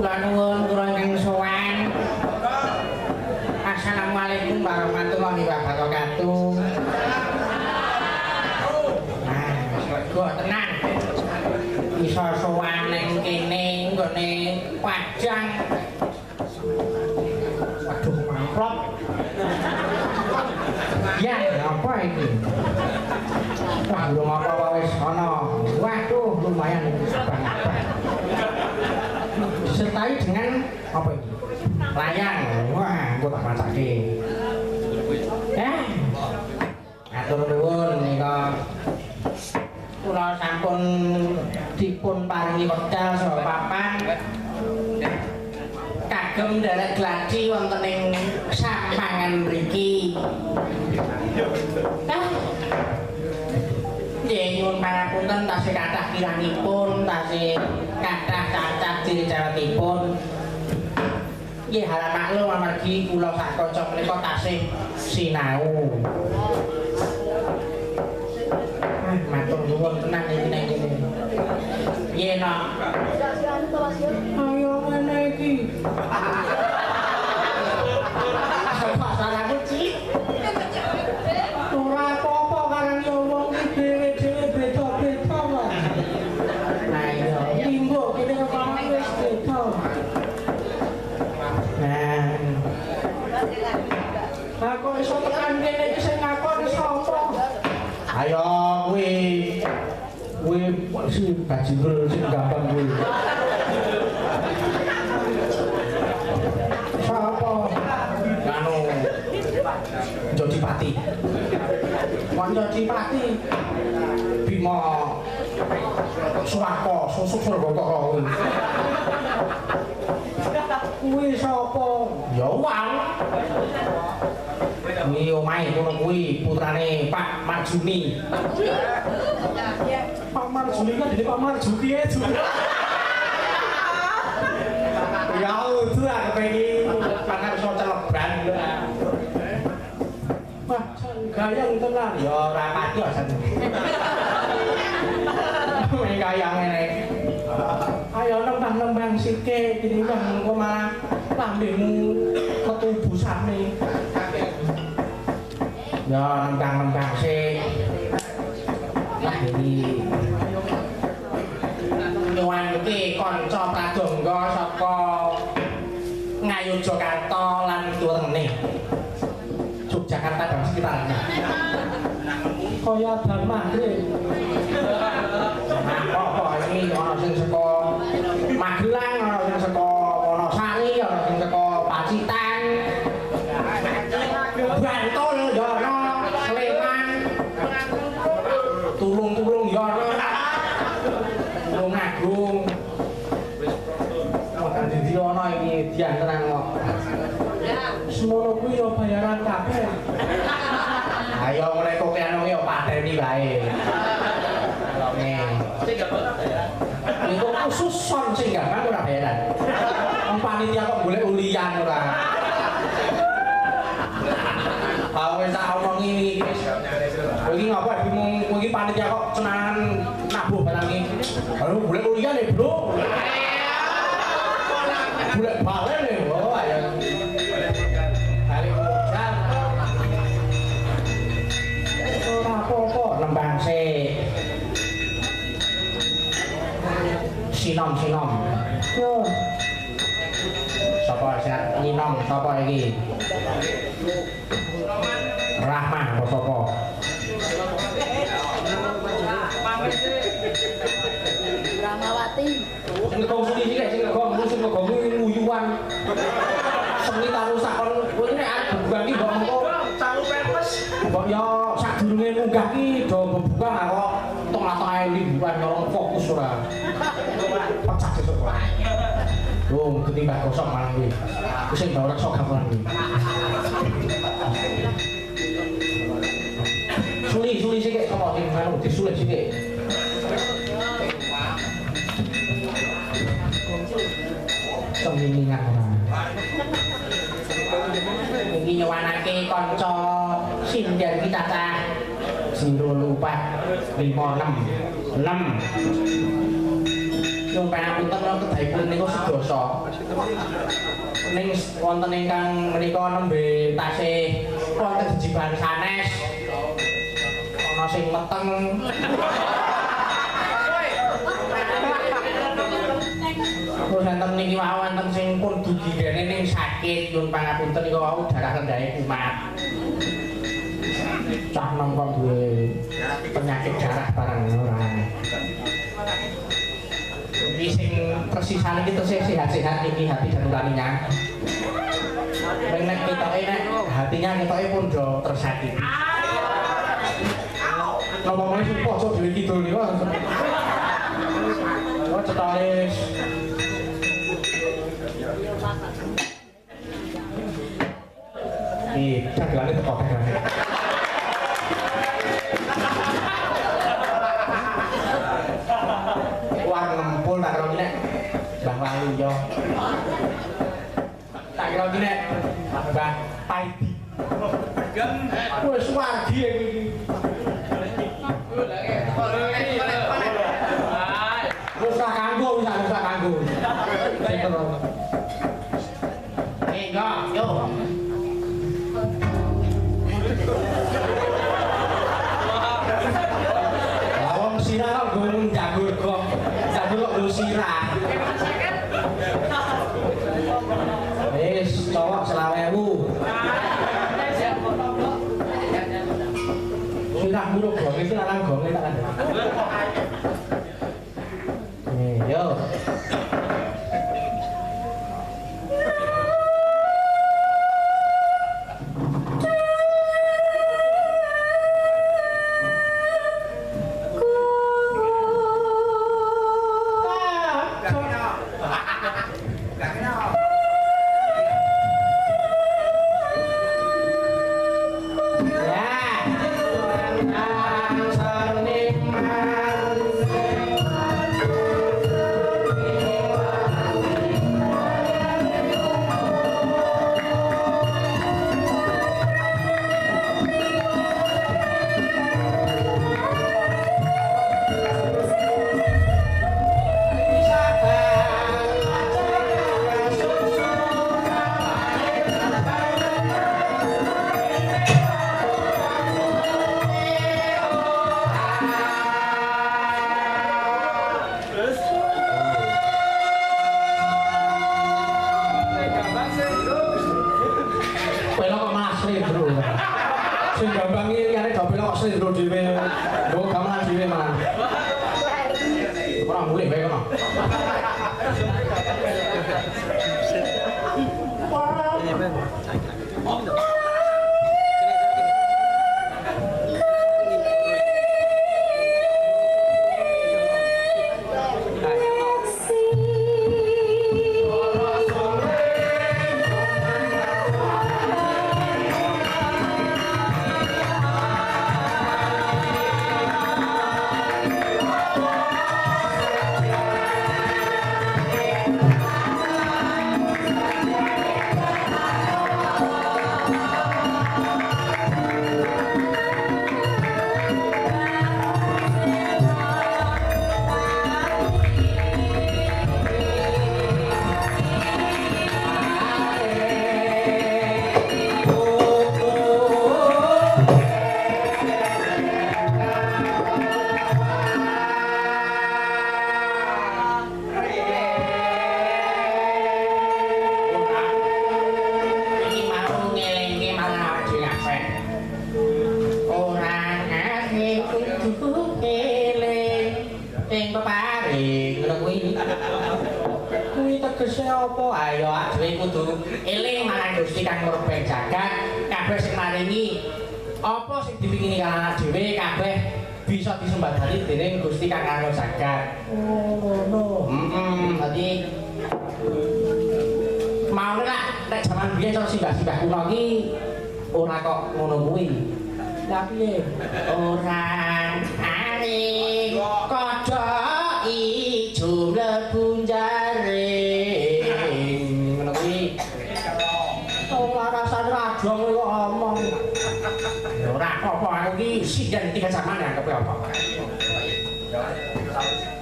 Kula nuwun kula ingkang sowan. Assalamualaikum warahmatullahi wabarakatuh. Nah, kok tenang. Bisa sowan ning kene nggone Padang. Waduh, mangkrop. Ya, apa ini? Wah, belum apa-apa wis ana. Waduh, lumayan banget. Disertai dengan apa ini? Layang. Wah, engko tak macake. Atur nuwun nika. Kula sampun dipun paringi wekdal saha papan. Kagem nderek gladi wonten ing sampangan mriki. Nggih nyuwun pangapunten tasih kathah kirangipun, tasih kathah cacat ciri-ciritipun. Nggih harap maklum amargi kula sak kanca menika tasih sinau. Matur nuwun tenang iki. Piye nok? Ayo ngene iki. Masalahku cilik. Ora apa-apa karang yo wong iki dhewe-dhewe beda-beda wae. Nah iya, timbuk kene kok wis beda. Nah. Aku iso tekan kene iki sing ngakoni sapa? Ayo kuwi sing bajinul sing gampang kuwi. Sapa? Anu Jodipati. Jodipati. Bima Suwaka, susuk Surabaya kuwi. Kuwi sapa? Ya wong. Kuwi omahe kono kuwi putrane Pak Marjuni. Pak Marjuni kan dene Pak Marjuki ya. Ya udah aku pengen panas so celebran. Wah, gayang tenan ya ora pati asan. Kuwi gayang ngene. Ayo nembang-nembang sithik tinimbang engko malah lambemu ketubusane. Ya nembang-nembang sik. Nah iki nyuwunke kanca pradonga saka Ngayogyakarta lan tuwene Yogyakarta dan sekitarnya. Kaya dan Maghrib. Nah, kok iki ana sing saka Magelang, ana sing saka Wonosari, ana sing saka Pacitan. Bantul ya ana, Sleman. Tulung-tulung ya ana. Tulung Agung. Makan dadi ana iki diantenan kok. Semono kuwi ya bayaran kabeh. Ayo mulai kokean yo pateni wae. Itu khusus son sing gampang ora bayaran. Wong panitia kok golek ulian ora. Awe sak omong iki. Kowe iki ngapa bingung kowe iki panitia kok cenanan nabuh barang iki. Baru golek ulian e, Bro. Golek balen e. Oh, ayo. Balik modal. Ora apa-apa nembang sik. Sinom. Yo. Sapa sing nyinom sapa iki? Rahmah apa sapa? Rahmawati. Sing kok sini sik sing kok nguyuwan. Seni tarusak kon kowe nek bukan iki mbok engko calu pepes. Mbok yo sadurunge munggah ki do buka karo tengah-tengah limbuan nyolong fokus ora. Pecah sesuk wae. Wong ketimbang kosong malang kuwi. Wis sing ora sok gampang kuwi. Suli sik kok sing anu disulit sik. Keminingan ora. Iki nyuwanake kanca sinden kita ta 04556 6 Nyuwun pangapunten kedahipun niku sedasa. Ning wonten ingkang menika nembe tasih wonten jejiban sanes. Ana sing meteng. Terus enten niki wau wonten sing pun dugi dene ning sakit nyuwun pangapunten niku wau darah rendahe kumat. Cah nom kok duwe penyakit darah barang ora. Iki sing persisane iki tesih sehat-sehat iki hati dan nuraninya. Nek ketoke nek hatinya ketoke pun do tersakiti. Ngomong-ngomong sing pojok dhewe kidul niku. Oh cetolis. Dagelane teko dagelane. Wah ngempul tak kira nek Mbah Walu yo. Tak kira nek Mbah Paidi. Wis wargi iki. Wis ora kanggo, wis ora kanggo. Yo. Lawang sirah kok gunung jagur kok. Jagur kok lu sirah. Wis cowok 20.000. Sirah buruk kok iki lanang gonge tak ada. Yo.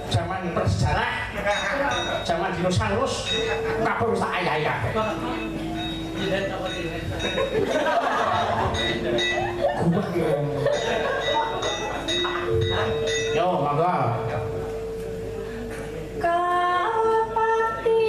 Zaman bersejarah. Zaman dinosaurus. Kabeh wis tak ayahi kabeh. Yo, monggo. Kalapati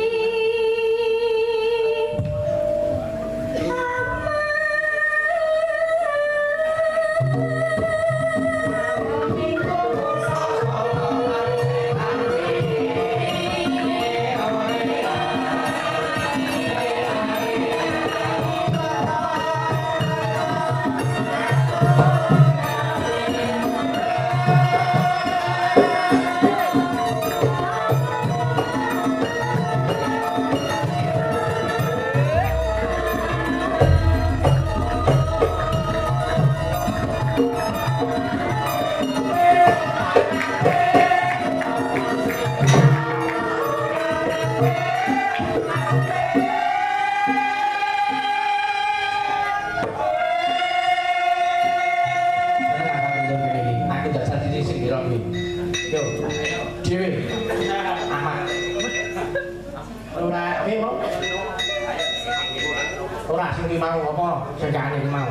Ora sing mau apa jagane iki mau.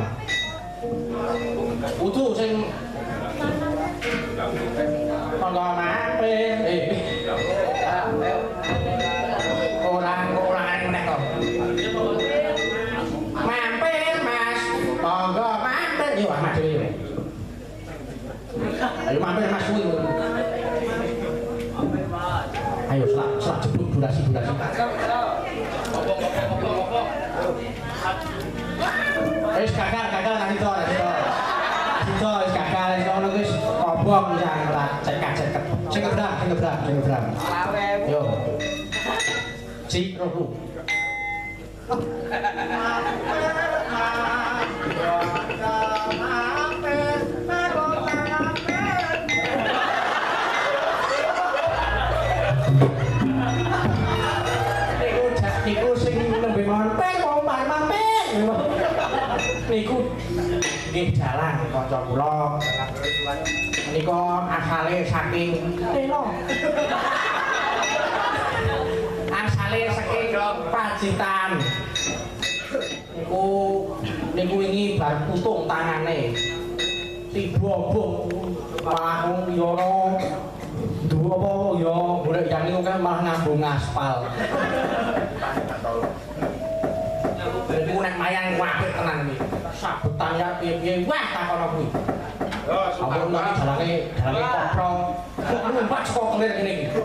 Utuh sing monggo mampir. Ora nek kok. Mampir Mas. Monggo mampir yo Mas dhewe. Ayo mampir Mas kuwi. Ayo selak jebuk durasi. Wis gagal nanti to. Sito wis gagal ngono wis obong ya ora ceket. Sing ngebrang. Yo. Cik rohu. Niku sing nembe mampir mau mampir. Niku nggih dalan kanca kula. Menika asale saking Telo. Asale saking Pacitan. Niku wingi bar putung tangane. Tiba-tiba malah wong liyana duwe apa ya golek yang niku kan malah ngambung aspal. Niku nek mayang apik tenan iki. Sabetan ya piye-piye wah takono kuwi. Ampun lagi dalane kopro. Kok numpak saka kelir ngene iki.